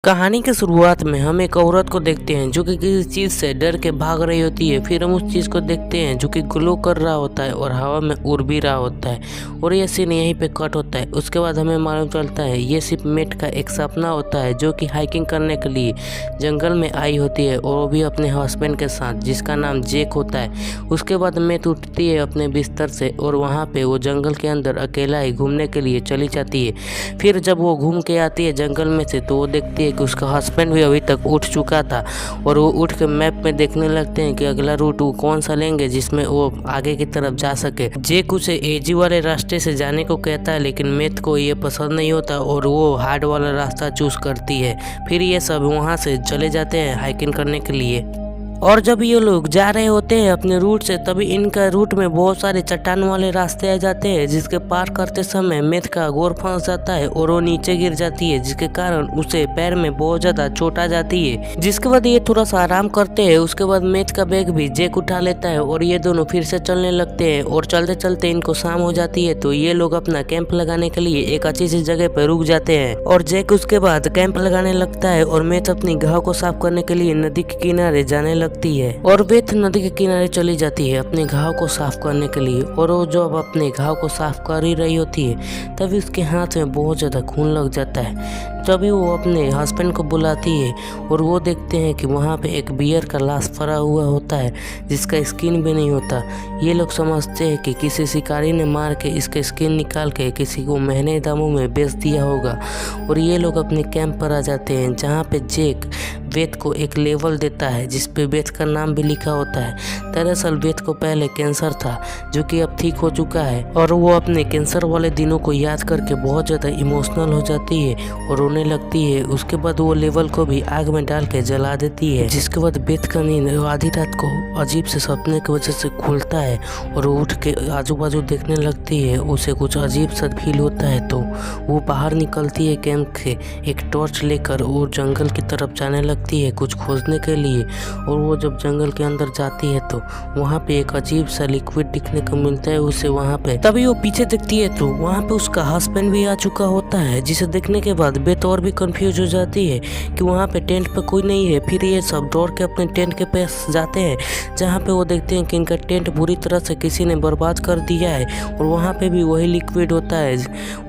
कहानी की शुरुआत में हम एक औरत को देखते हैं जो कि किसी चीज़ से डर के भाग रही होती है। फिर हम उस चीज़ को देखते हैं जो कि ग्लो कर रहा होता है और हवा में उड़ भी रहा होता है और ये सीन यहीं पे कट होता है। उसके बाद हमें मालूम चलता है ये सिर्फ मेट का एक सपना होता है जो कि हाइकिंग करने के लिए जंगल में आई होती है और वो भी अपने हस्बैंड के साथ जिसका नाम जैक होता है। उसके बाद मेट उठती है अपने बिस्तर से और वहाँ पे वो जंगल के अंदर अकेला ही घूमने के लिए चली जाती है। फिर जब वो घूम के आती है जंगल में से तो वो देखती है कि उसका हस्बैंड भी अभी तक उठ चुका था और वो उठ के मैप में देखने लगते हैं कि अगला रूट वो कौन सा लेंगे जिसमें वो आगे की तरफ जा सके। जैक उसे इजी वाले रास्ते से जाने को कहता है लेकिन मेट को ये पसंद नहीं होता और वो हार्ड वाला रास्ता चूज करती है। फिर ये सब वहाँ से चले जाते हैं हाइकिंग करने के लिए। और जब ये लोग जा रहे होते हैं अपने रूट से तभी इनका रूट में बहुत सारे चट्टान वाले रास्ते आ जाते हैं जिसके पार करते समय मेट का गोर फंस जाता है और वो नीचे गिर जाती है जिसके कारण उसे पैर में बहुत ज्यादा चोट आ जाती है। जिसके बाद ये थोड़ा सा आराम करते हैं। उसके बाद मेट का बैग भी जैक उठा लेता है और ये दोनों फिर से चलने लगते हैं और चलते चलते इनको शाम हो जाती है तो ये लोग अपना कैंप लगाने के लिए एक अच्छी सी जगह पर रुक जाते हैं और जैक उसके बाद कैंप लगाने लगता है और मेट अपनी घाव को साफ करने के लिए नदी के किनारे जाने लगती है और बेथ नदी के किनारे चली जाती है अपने घाव को साफ करने के लिए। और वो जब अपने घाव को साफ कर ही रही होती है तभी उसके हाथ में बहुत ज्यादा खून लग जाता है। तभी वो अपने हस्बैंड को बुलाती है और वो देखते हैं कि वहाँ पे एक बियर का लाश पड़ा हुआ होता है जिसका स्किन भी नहीं होता। ये लोग समझते हैं कि किसी शिकारी ने मार के इसका स्किन निकाल के किसी को महंगे दामों में बेच दिया होगा। और ये लोग अपने कैंप पर आ जाते हैं जहाँ पे जैक बेथ को एक लेवल देता है जिसपे बेथ का नाम भी लिखा होता है। दरअसल बेथ को पहले कैंसर था जो कि अब ठीक हो चुका है और वो अपने कैंसर वाले दिनों को याद करके बहुत ज़्यादा इमोशनल हो जाती है और रोने लगती है। उसके बाद वो लेवल को भी आग में डाल के जला देती है। जिसके बाद बेथ का नींद आधी रात को अजीब से सपने की वजह से खुलता है और वो उठ के आजू बाजू देखने लगती है। उसे कुछ अजीब सा फील होता है तो वो बाहर निकलती है कैंप के एक टॉर्च लेकर और जंगल की तरफ जाने लगती है कुछ खोजने के लिए। और वो जब जंगल के अंदर जाती है तो वहाँ पे एक अजीब सा लिक्विड दिखने को मिलता है उसे वहाँ पे। तभी वो पीछे देखती है तो वहाँ पे उसका हस्बैंड भी आ चुका होता है जिसे देखने के बाद बेथ और भी कंफ्यूज हो जाती है कि वहाँ पे टेंट पे कोई नहीं है। फिर ये सब दौड़ के अपने टेंट के पास जाते हैं जहाँ पे वो देखते हैं कि इनका टेंट बुरी तरह से किसी ने बर्बाद कर दिया है और वहाँ पे भी वही लिक्विड होता है।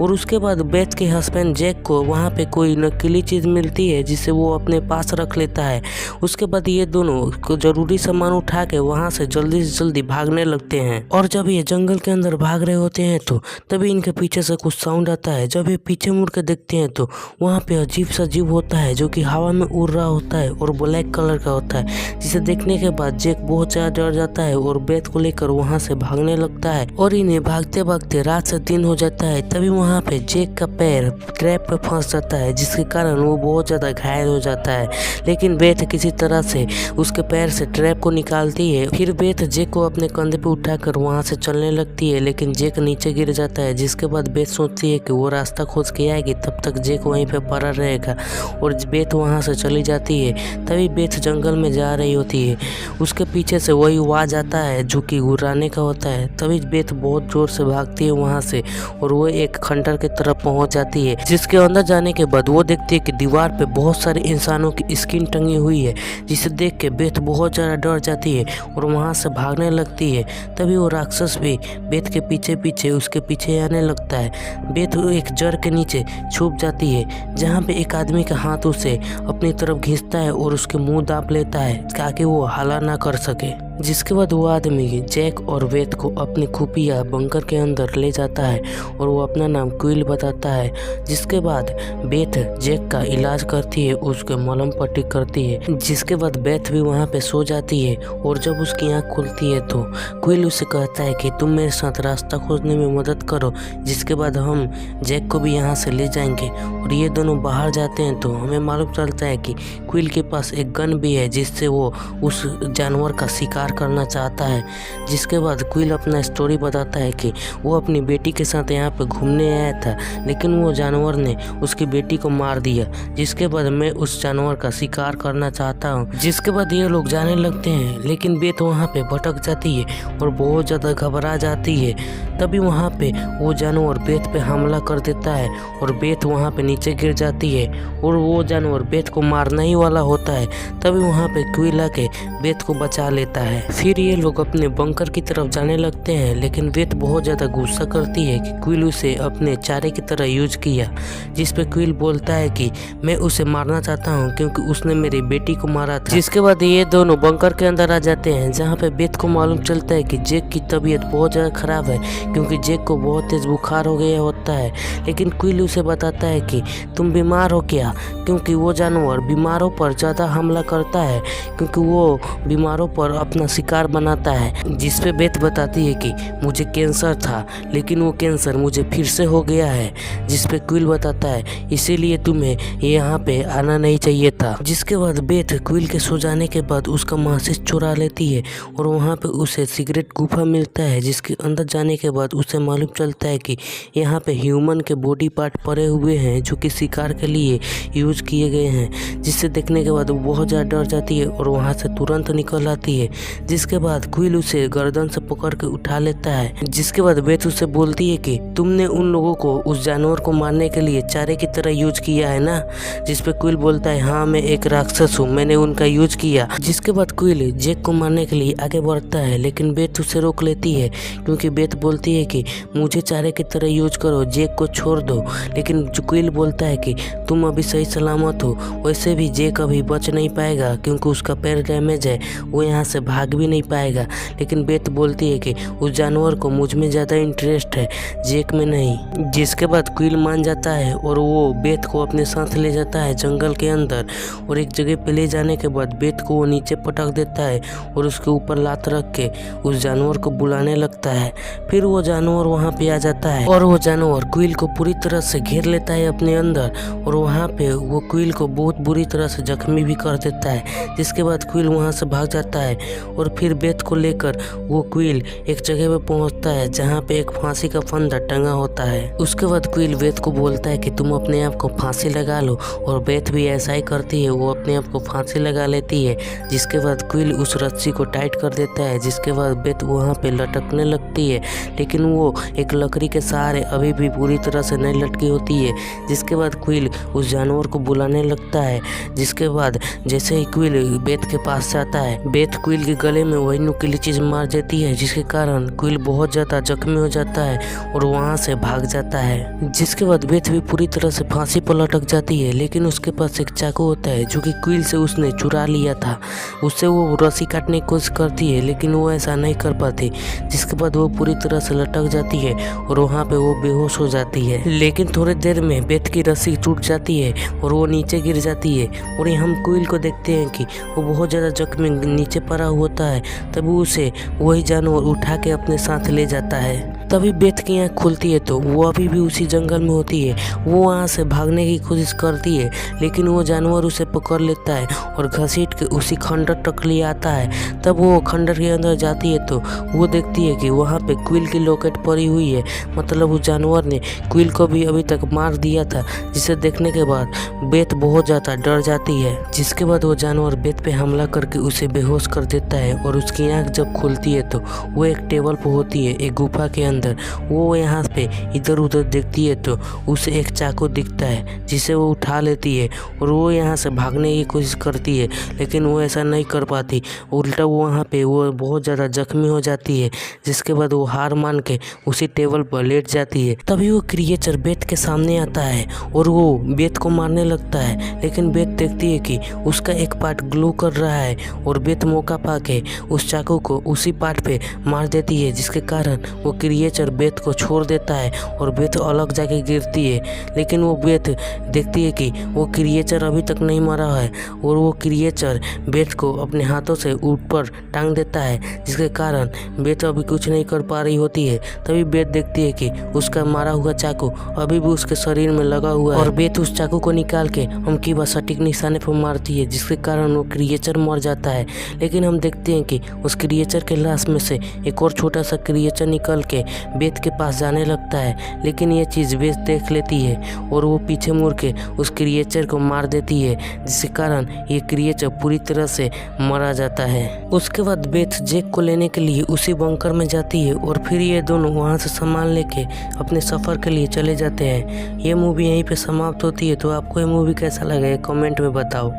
और उसके बाद बेथ के हस्बैंड जैक को वहाँ पे कोई नकली चीज मिलती है जिसे वो अपने पास रख लेता है। उसके बाद ये दोनों को जरूरी सामान उठा के वहाँ से जल्दी भागने लगते हैं। और जब ये जंगल के अंदर भाग रहे होते हैं तो तभी इनके पीछे से कुछ साउंड आता है। जब ये पीछे मुड़ के देखते हैं तो वहाँ पे अजीब सा जीव होता है जो कि हवा में उड़ रहा होता है और ब्लैक कलर का होता है जिसे देखने के बाद जैक बहुत ज्यादा डर जाता है और बेथ को लेकर वहाँ से भागने लगता है। और इन्हें भागते भागते रात से दिन हो जाता है। तभी वहाँ पे जैक का पैर ट्रैप पे फंस जाता है जिसके कारण वो बहुत ज्यादा घायल हो जाता है। लेकिन बेथ किसी तरह से उसके पैर से ट्रैप को निकालती है। फिर बेथ जैक को अपने कंधे पे उठाकर वहां से चलने लगती है लेकिन जैक नीचे गिर जाता है। जिसके बाद बेथ सोचती है कि वो रास्ता खोज के आएगी तब तक जैक वहीं पे पड़ा रहेगा और बेथ वहां से चली जाती है। तभी बेथ जंगल में जा रही होती है उसके पीछे से वही आवाज आता है जो कि गुर्राने का होता है। तभी बेथ बहुत जोर से भागती है वहां से और वो एक खंडर की तरफ पहुंच जाती है जिसके अंदर जाने के बाद वो देखती है कि दीवार पे बहुत सारे इंसानों की स्किन टंगी हुई है जिसे देख के बेथ बहुत ज़्यादा डर जाती है और वहाँ से भागने लगती है। तभी वो राक्षस भी बेथ के पीछे पीछे उसके पीछे आने लगता है। बेथ एक जड़ के नीचे छुप जाती है जहाँ पे एक आदमी का हाथ उसे अपनी तरफ खींचता है और उसके मुंह दाब लेता है ताकि वो हला ना कर सके। जिसके बाद वो आदमी जैक और बेथ को अपनी खुफिया बंकर के अंदर ले जाता है और वो अपना नाम क्विल बताता है। जिसके बाद बेथ जैक का इलाज करती है उसके मलहम पट्टी करती है। जिसके बाद बेथ भी वहाँ पे सो जाती है और जब उसकी आँख खुलती है तो क्विल उसे कहता है कि तुम मेरे साथ रास्ता खोजने में मदद करो। जिसके बाद हम जैक को भी यहाँ से ले जाएंगे और ये दोनों बाहर जाते हैं तो हमें मालूम चलता है कि क्विल के पास एक गन भी है जिससे वो उस जानवर का शिकार शिकार करना चाहता है। जिसके बाद क्विल अपना स्टोरी बताता है कि वो अपनी बेटी के साथ यहाँ पे घूमने आया था, लेकिन वो जानवर ने उसकी बेटी को मार दिया। जिसके बाद मैं उस जानवर का शिकार करना चाहता हूँ। जिसके बाद ये लोग जाने लगते हैं, लेकिन बेथ वहाँ पे भटक जाती है और बहुत ज़्यादा घबरा जाती है। तभी वहाँ पे वो जानवर बेथ पे हमला कर देता है और बेथ वहाँ पे नीचे गिर जाती है और वो जानवर बेथ को मारना ही वाला होता है। तभी वहाँ पे क्विल आके बेथ को बचा लेता है। फिर ये लोग अपने बंकर की तरफ जाने लगते हैं, लेकिन बेथ बहुत ज़्यादा गुस्सा करती है कि क्विल उसे अपने चारे की तरह यूज किया। जिस पे क्विल बोलता है कि मैं उसे मारना चाहता हूँ क्योंकि उसने मेरी बेटी को मारा था। जिसके बाद ये दोनों बंकर के अंदर आ जाते हैं, जहाँ पे बेथ को मालूम चलता है कि जैक की तबीयत बहुत ज़्यादा खराब है क्योंकि जैक को बहुत तेज बुखार हो गया होता है। लेकिन क्विल उसे बताता है कि तुम बीमार हो क्या, क्योंकि वो जानवर बीमारों पर ज़्यादा हमला करता है क्योंकि वो बीमारों पर अपना शिकार बनाता है। जिस पे बेथ बताती है कि मुझे कैंसर था, लेकिन वो कैंसर मुझे फिर से हो गया है। जिस पे क्विल बताता है इसीलिए तुम्हें यहाँ पे आना नहीं चाहिए था। जिसके बाद बेथ क्विल के सो जाने के बाद उसका माचिस चुरा लेती है और वहाँ पे उसे सिगरेट गुफा मिलता है, जिसके अंदर जाने के बाद उसे मालूम चलता है कि यहाँ पे ह्यूमन के बॉडी पार्ट पड़े हुए हैं जो कि शिकार के लिए यूज किए गए हैं। जिससे देखने के बाद वो बहुत ज़्यादा डर जाती है और वहाँ से तुरंत निकल आती है। जिसके बाद क्विल उसे गर्दन से पकड़ के उठा लेता है। जिसके बाद बेथ उसे बोलती है कि तुमने उन लोगों को उस जानवर को मारने के लिए चारे की तरह यूज किया है ना। जिस पे क्विल बोलता है हाँ मैं एक राक्षस हूँ, मैंने उनका यूज किया। जिसके बाद क्विल जैक को मारने के लिए आगे बढ़ता है, लेकिन बेथ उसे रोक लेती है क्योंकि बेथ बोलती है कि मुझे चारे की तरह यूज करो, जैक को छोड़ दो। लेकिन क्विल बोलता है कि तुम अभी सही सलामत हो, वैसे भी जैक अभी बच नहीं पाएगा क्योंकि उसका पैर डैमेज है, वो यहाँ से भाग भी नहीं पाएगा। लेकिन बेथ बोलती है कि उस जानवर को मुझ में ज़्यादा इंटरेस्ट है, जैक में नहीं। जिसके बाद क्विल मान जाता है और वो बेथ को अपने साथ ले जाता है जंगल के अंदर और एक जगह पे ले जाने के बाद बेथ को वो नीचे पटक देता है और उसके ऊपर लात रख के उस जानवर को बुलाने लगता है। फिर वो जानवर वहाँ पे आ जाता है और वो जानवर क्विल को पूरी तरह से घेर लेता है अपने अंदर और वहाँ पे वो क्विल को बहुत बुरी तरह से जख्मी भी कर देता है। जिसके बाद क्विल वहाँ से भाग जाता है और फिर बेथ को लेकर वो क्विल एक जगह पे पहुँचता है जहाँ पे एक फांसी का फंदा टंगा होता है। उसके बाद क्विल बेथ को बोलता है कि तुम अपने आप को फांसी लगा लो और बेथ भी ऐसा ही करती है, वो अपने आप को फांसी लगा लेती है। जिसके बाद क्विल उस रस्सी को टाइट कर देता है। जिसके बाद बेथ वहाँ पे लटकने लगती है, लेकिन वो एक लकड़ी के सहारे अभी भी पूरी तरह से नहीं लटकी होती है। जिसके बाद क्विल उस जानवर को बुलाने लगता है। जिसके बाद जैसे ही क्विल बेथ के पास जाता है, बेथ क्विल के गले में वही नुकीली चीज मार देती है, जिसके कारण क्विल बहुत ज़्यादा जख्मी हो जाता है और वहाँ से भाग जाता है। जिसके बाद बेथ भी पूरी तरह से फांसी पर लटक जाती है, लेकिन उसके पास एक चाकू होता है जो कि क्विल से उसने चुरा लिया था। उससे वो रस्सी काटने की कोशिश करती है, लेकिन वो ऐसा नहीं कर पाती। जिसके बाद वो पूरी तरह से लटक जाती है और वहाँ पे वो बेहोश हो जाती है। लेकिन थोड़ी देर में बेथ की रस्सी टूट जाती है और वो नीचे गिर जाती है और हम क्विल को देखते हैं कि वो बहुत ज़्यादा जख्मी नीचे पड़ा होता है। तभी उसे वही जानवर उठा के अपने साथ ले जाता है। तभी बेथ की आँख खुलती है तो वो अभी भी उसी जंगल में होती है। वो वहाँ से भागने की कोशिश करती है, लेकिन वो जानवर उसे पकड़ लेता है और घसीट के उसी खंडर तक ले आता है। तब वो खंडर के अंदर जाती है तो वो देखती है कि वहाँ पे क्विल की लॉकेट पड़ी हुई है, मतलब उस जानवर ने क्विल को भी अभी तक मार दिया था। जिसे देखने के बाद बेथ बहुत ज़्यादा डर जाती है। जिसके बाद वो जानवर बेथ पे हमला करके उसे बेहोश कर देता है और उसकी आँख जब खुलती है तो वो एक टेबल पर होती है, एक गुफा के अंदर। वो यहाँ पे इधर उधर देखती है तो उसे एक चाकू दिखता है, जिसे वो उठा लेती है और वो यहाँ से भागने की कोशिश करती है, लेकिन वो ऐसा नहीं कर पाती। उल्टा वो वहाँ पे वो बहुत ज़्यादा जख्मी हो जाती है। जिसके बाद वो हार मान के उसी टेबल पर लेट जाती है। तभी वो क्रिएचर बेथ के सामने आता है और वो बेथ को मारने लगता है, लेकिन बेथ देखती है कि उसका एक पार्ट ग्लो कर रहा है और बेथ मौका पाके उस चाकू को उसी पार्ट पे मार देती है, जिसके कारण वो क्रिएचर क्रिएचर बेथ को छोड़ देता है और बेथ अलग जाके गिरती है। लेकिन वो बेथ देखती है कि वो क्रिएचर अभी तक नहीं मरा है और वो क्रिएचर बेथ को अपने हाथों से ऊपर टांग देता है, जिसके कारण बेथ अभी कुछ नहीं कर पा रही होती है। तभी बेथ देखती है कि उसका मारा हुआ चाकू अभी भी उसके शरीर में लगा हुआ है और बेथ उस चाकू को निकाल के अमकीबा सटीक निशाने पर मारती है, जिसके कारण वो क्रिएचर मर जाता है। लेकिन हम देखते हैं कि उस क्रिएचर के लाश में से एक और छोटा सा क्रिएचर निकल के बेथ के पास जाने लगता है। लेकिन ये चीज़ बेथ देख लेती है और वो पीछे मुड़ के उस क्रिएचर को मार देती है, जिसके कारण ये क्रिएचर पूरी तरह से मारा जाता है। उसके बाद बेथ जैक को लेने के लिए उसी बंकर में जाती है और फिर ये दोनों वहाँ से सामान लेके अपने सफ़र के लिए चले जाते हैं। ये मूवी यहीं पे समाप्त होती है। तो आपको ये मूवी कैसा लगा कमेंट में बताओ।